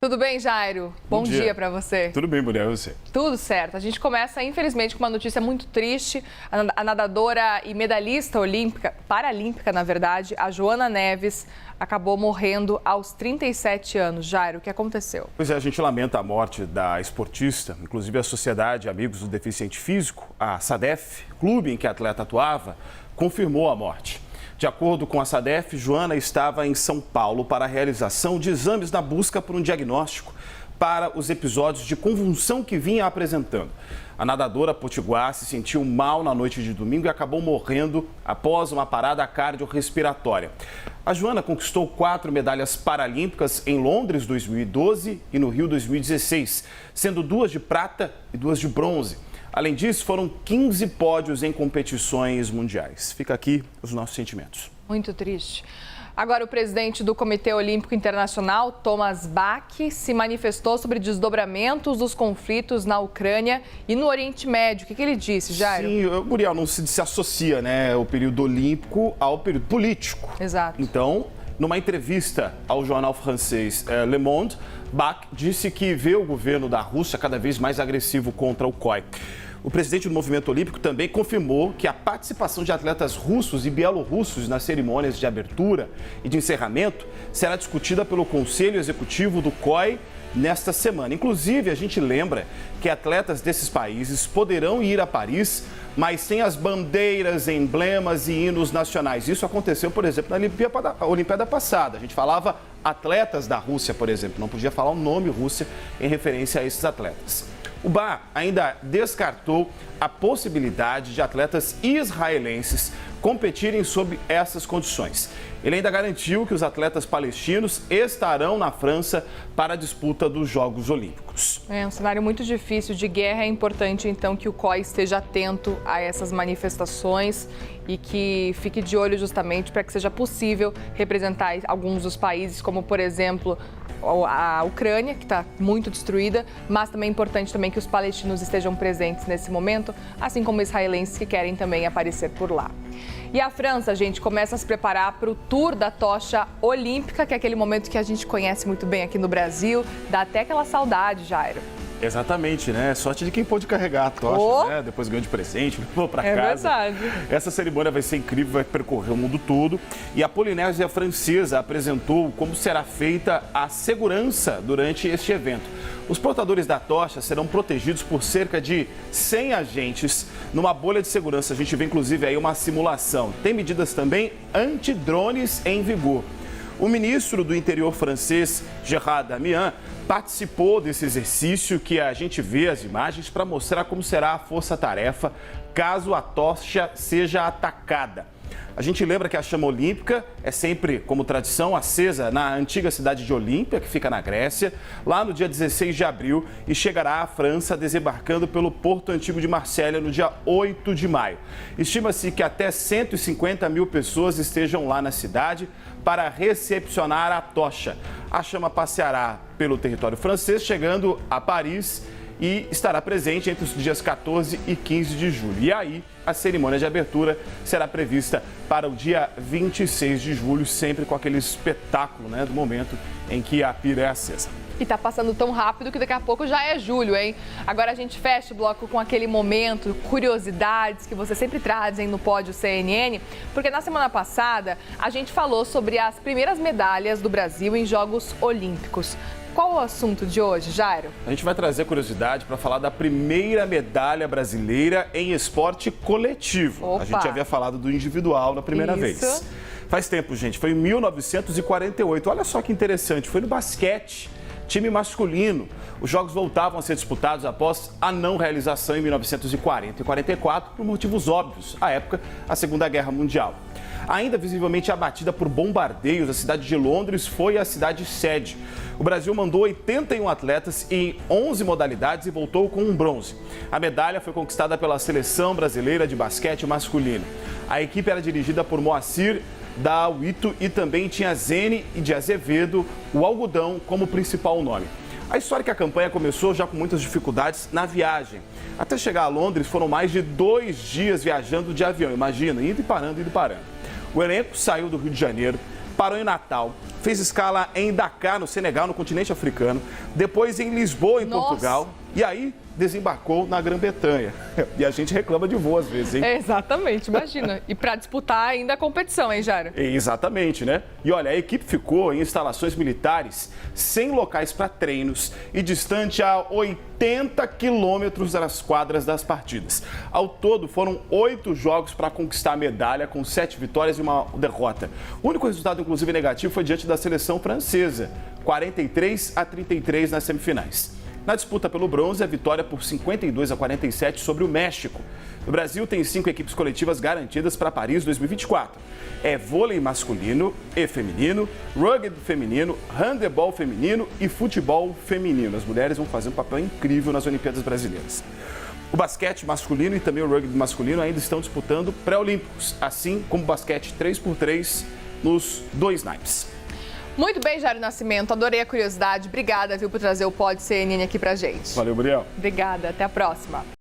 Tudo bem, Jairo? Bom dia para você. Tudo bem, mulher, você? Tudo certo. A gente começa, infelizmente, com uma notícia muito triste. A nadadora e medalhista olímpica, paralímpica, na verdade, a Joana Neves, acabou morrendo aos 37 anos. Jairo, o que aconteceu? Pois é, a gente lamenta a morte da esportista. Inclusive, a Sociedade Amigos do Deficiente Físico, a SADEF, clube em que a atleta atuava, confirmou a morte. De acordo com a SADEF, Joana estava em São Paulo para a realização de exames na busca por um diagnóstico para os episódios de convulsão que vinha apresentando. A nadadora potiguar se sentiu mal na noite de domingo e acabou morrendo após uma parada cardiorrespiratória. A Joana conquistou 4 medalhas paralímpicas em Londres 2012 e no Rio 2016, sendo 2 de prata e 2 de bronze. Além disso, foram 15 pódios em competições mundiais. Fica aqui os nossos sentimentos. Muito triste. Agora, o presidente do Comitê Olímpico Internacional, Thomas Bach, se manifestou sobre desdobramentos dos conflitos na Ucrânia e no Oriente Médio. O que ele disse, Jairo? Sim, Muriel, não se associa, né, o período olímpico ao período político. Exato. Então, numa entrevista ao jornal francês Le Monde, Bach disse que vê o governo da Rússia cada vez mais agressivo contra o COI. O presidente do movimento olímpico também confirmou que a participação de atletas russos e bielorrussos nas cerimônias de abertura e de encerramento será discutida pelo Conselho Executivo do COI nesta semana. Inclusive, a gente lembra que atletas desses países poderão ir a Paris, mas sem as bandeiras, emblemas e hinos nacionais. Isso aconteceu, por exemplo, na Olimpíada passada. A gente falava atletas da Rússia, por exemplo, não podia falar o nome Rússia em referência a esses atletas. O Bach ainda descartou a possibilidade de atletas israelenses competirem sob essas condições. Ele ainda garantiu que os atletas palestinos estarão na França para a disputa dos Jogos Olímpicos. É um cenário muito difícil de guerra. É importante, então, que o COI esteja atento a essas manifestações e que fique de olho justamente para que seja possível representar alguns dos países, como, por exemplo, a Ucrânia, que está muito destruída, mas também é importante também que os palestinos estejam presentes nesse momento, assim como israelenses que querem também aparecer por lá. E a França, gente, começa a se preparar para o Tour da Tocha Olímpica, que é aquele momento que a gente conhece muito bem aqui no Brasil. Dá até aquela saudade, Jairo. Exatamente, né? Sorte de quem pôde carregar a tocha, né? Depois ganhou de presente, levou para casa. É verdade. Essa cerimônia vai ser incrível, vai percorrer o mundo todo. E a Polinésia Francesa apresentou como será feita a segurança durante este evento. Os portadores da tocha serão protegidos por cerca de 100 agentes numa bolha de segurança. A gente vê, inclusive, aí uma simulação. Tem medidas também antidrones em vigor. O ministro do Interior francês, Gérald Darmanin, participou desse exercício que a gente vê as imagens para mostrar como será a força-tarefa caso a tocha seja atacada. A gente lembra que a chama olímpica é sempre, como tradição, acesa na antiga cidade de Olímpia, que fica na Grécia, lá no dia 16 de abril e chegará à França desembarcando pelo Porto Antigo de Marselha no dia 8 de maio. Estima-se que até 150 mil pessoas estejam lá na cidade para recepcionar a tocha. A chama passeará pelo território francês, chegando a Paris e estará presente entre os dias 14 e 15 de julho. E aí, a cerimônia de abertura será prevista para o dia 26 de julho, sempre com aquele espetáculo, né, do momento em que a pira é acesa. E tá passando tão rápido que daqui a pouco já é julho, hein? Agora a gente fecha o bloco com aquele momento, curiosidades que vocês sempre trazem no Pódio CNN, porque na semana passada a gente falou sobre as primeiras medalhas do Brasil em Jogos Olímpicos. Qual o assunto de hoje, Jairo? A gente vai trazer curiosidade para falar da primeira medalha brasileira em esporte coletivo. Opa. A gente já havia falado do individual na primeira vez. Faz tempo, gente. Foi em 1948. Olha só que interessante. Foi no basquete, time masculino. Os jogos voltavam a ser disputados após a não realização em 1940 e 44 por motivos óbvios. À época, a Segunda Guerra Mundial. Ainda visivelmente abatida por bombardeios, a cidade de Londres foi a cidade sede. O Brasil mandou 81 atletas em 11 modalidades e voltou com um bronze. A medalha foi conquistada pela Seleção Brasileira de Basquete Masculino. A equipe era dirigida por Moacir Dauito e também tinha Zene e de Azevedo, o algodão, como principal nome. A histórica campanha começou já com muitas dificuldades na viagem. Até chegar a Londres foram mais de 2 dias viajando de avião, imagina, indo e parando, indo e parando. O elenco saiu do Rio de Janeiro, parou em Natal, fez escala em Dakar, no Senegal, no continente africano, depois em Lisboa, em Portugal, e aí desembarcou na Grã-Bretanha. E a gente reclama de voo às vezes, hein? Exatamente, imagina. E para disputar ainda a competição, hein, Jairo? Exatamente, né? E olha, a equipe ficou em instalações militares, sem locais para treinos e distante a 80 quilômetros das quadras das partidas. Ao todo, foram 8 jogos para conquistar a medalha, com 7 vitórias e uma derrota. O único resultado, inclusive, negativo foi diante da seleção francesa, 43-33 nas semifinais. Na disputa pelo bronze, a vitória por 52-47 sobre o México. O Brasil tem 5 equipes coletivas garantidas para Paris 2024. É vôlei masculino e feminino, rugby feminino, handebol feminino e futebol feminino. As mulheres vão fazer um papel incrível nas Olimpíadas Brasileiras. O basquete masculino e também o rugby masculino ainda estão disputando pré-olímpicos, assim como o basquete 3x3 nos 2 naipes. Muito bem, Jairo Nascimento. Adorei a curiosidade. Obrigada, viu, por trazer o Pod CNN aqui pra gente. Valeu, Gabriel. Obrigada. Até a próxima.